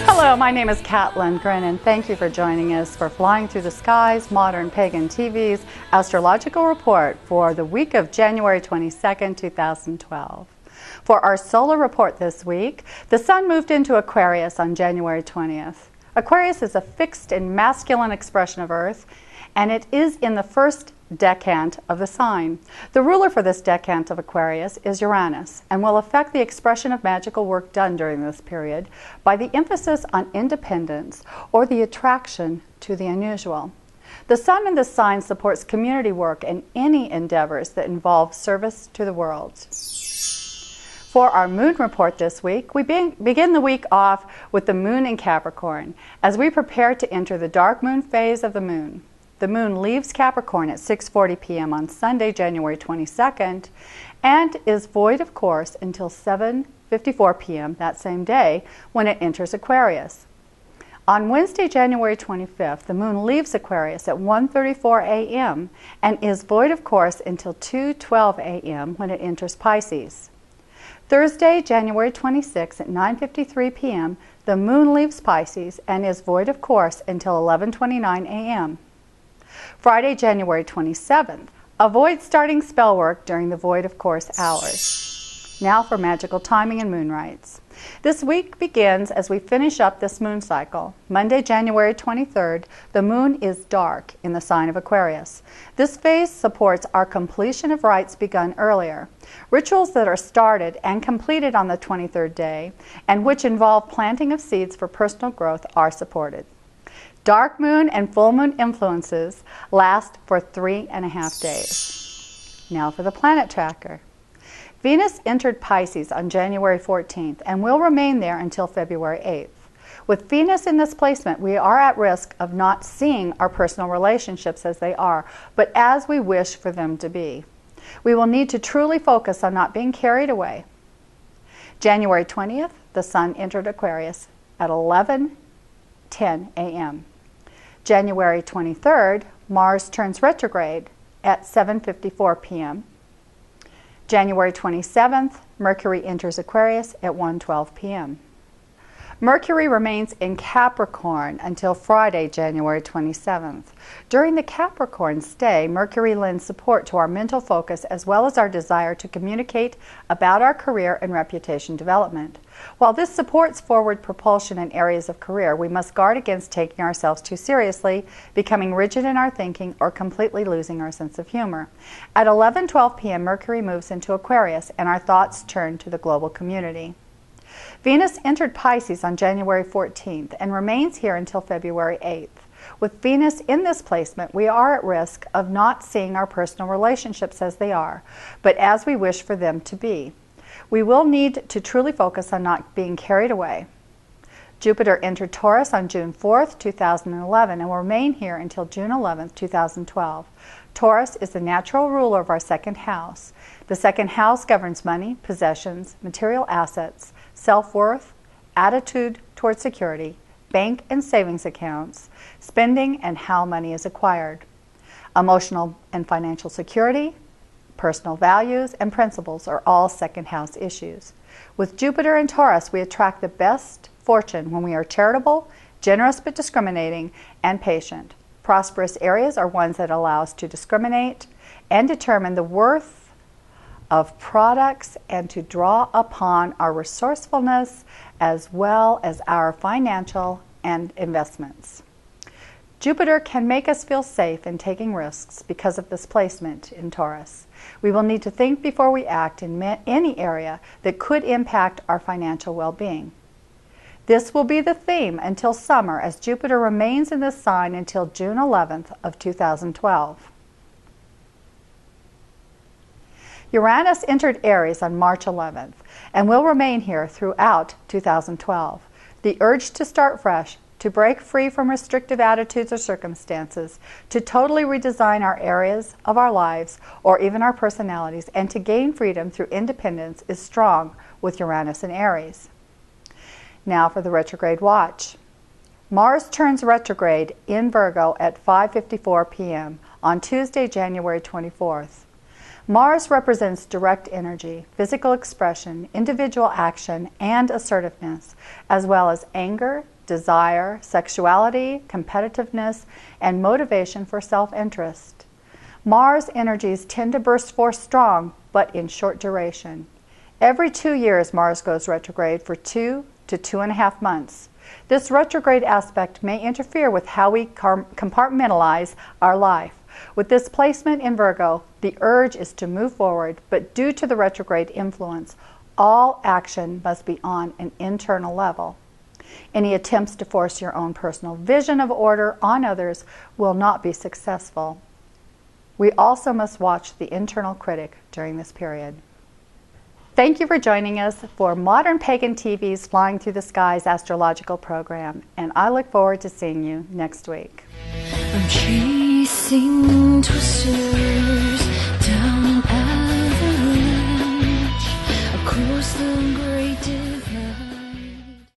Hello, my name is Kat Lungren, and thank you for joining us for Flying Through the Skies, Modern Pagan TV's astrological report for the week of January 22nd, 2012. For our solar report this week, the Sun moved into Aquarius on January 20th. Aquarius is a fixed and masculine expression of Earth, and it is in the first decant of the sign. The ruler for this decant of Aquarius is Uranus, and will affect the expression of magical work done during this period by the emphasis on independence or the attraction to the unusual. The Sun in this sign supports community work and any endeavors that involve service to the world. For our moon report this week, we begin the week off with the moon in Capricorn as we prepare to enter the dark moon phase of the moon. The moon leaves Capricorn at 6:40 p.m. on Sunday, January 22nd, and is void of course until 7:54 p.m. that same day when it enters Aquarius. On Wednesday, January 25th, the moon leaves Aquarius at 1:34 a.m. and is void of course until 2:12 a.m. when it enters Pisces. Thursday, January 26th at 9:53 p.m., the moon leaves Pisces and is void of course until 11:29 a.m. Friday, January 27th, avoid starting spell work during the void of course hours. Now for magical timing and moon rites. This week begins as we finish up this moon cycle. Monday, January 23rd, the moon is dark in the sign of Aquarius. This phase supports our completion of rites begun earlier. Rituals that are started and completed on the 23rd day and which involve planting of seeds for personal growth are supported. Dark moon and full moon influences last for 3.5 days. Now for the planet tracker. Venus entered Pisces on January 14th and will remain there until February 8th. With Venus in this placement, we are at risk of not seeing our personal relationships as they are, but as we wish for them to be. We will need to truly focus on not being carried away. January 20th, the Sun entered Aquarius at 11:10 a.m. January 23rd, Mars turns retrograde at 7:54 p.m. January 27th, Mercury enters Aquarius at 1:12 p.m. Mercury remains in Capricorn until Friday, January 27th. During the Capricorn stay, Mercury lends support to our mental focus as well as our desire to communicate about our career and reputation development. While this supports forward propulsion in areas of career, we must guard against taking ourselves too seriously, becoming rigid in our thinking, or completely losing our sense of humor. At 11:12 p.m., Mercury moves into Aquarius, and our thoughts turn to the global community. Venus entered Pisces on January 14th and remains here until February 8th. With Venus in this placement, we are at risk of not seeing our personal relationships as they are, but as we wish for them to be. We will need to truly focus on not being carried away. Jupiter entered Taurus on June 4th, 2011 and will remain here until June 11th, 2012. Taurus is the natural ruler of our second house. The second house governs money, possessions, material assets, self-worth, attitude toward security, bank and savings accounts, spending, and how money is acquired. Emotional and financial security, personal values, and principles are all second house issues. With Jupiter in Taurus, we attract the best fortune when we are charitable, generous but discriminating, and patient. Prosperous areas are ones that allow us to discriminate and determine the worth of products and to draw upon our resourcefulness as well as our financial and investments. Jupiter can make us feel safe in taking risks because of this placement in Taurus. We will need to think before we act in any area that could impact our financial well-being. This will be the theme until summer as Jupiter remains in this sign until June 11th of 2012. Uranus entered Aries on March 11th and will remain here throughout 2012. The urge to start fresh, to break free from restrictive attitudes or circumstances, to totally redesign our areas of our lives or even our personalities, and to gain freedom through independence is strong with Uranus in Aries. Now for the retrograde watch. Mars turns retrograde in Virgo at 5:54 p.m. on Tuesday, January 24th. Mars represents direct energy, physical expression, individual action, and assertiveness, as well as anger, desire, sexuality, competitiveness, and motivation for self-interest. Mars energies tend to burst forth strong, but in short duration. Every 2 years, Mars goes retrograde for 2 to 2.5 months. This retrograde aspect may interfere with how we compartmentalize our life. With this placement in Virgo, the urge is to move forward, but due to the retrograde influence, all action must be on an internal level. Any attempts to force your own personal vision of order on others will not be successful. We also must watch the internal critic during this period. Thank you for joining us for Modern Pagan TV's Flying Through the Skies astrological program, and I look forward to seeing you next week. I'm chasing twisters down an avalanche across the great divide.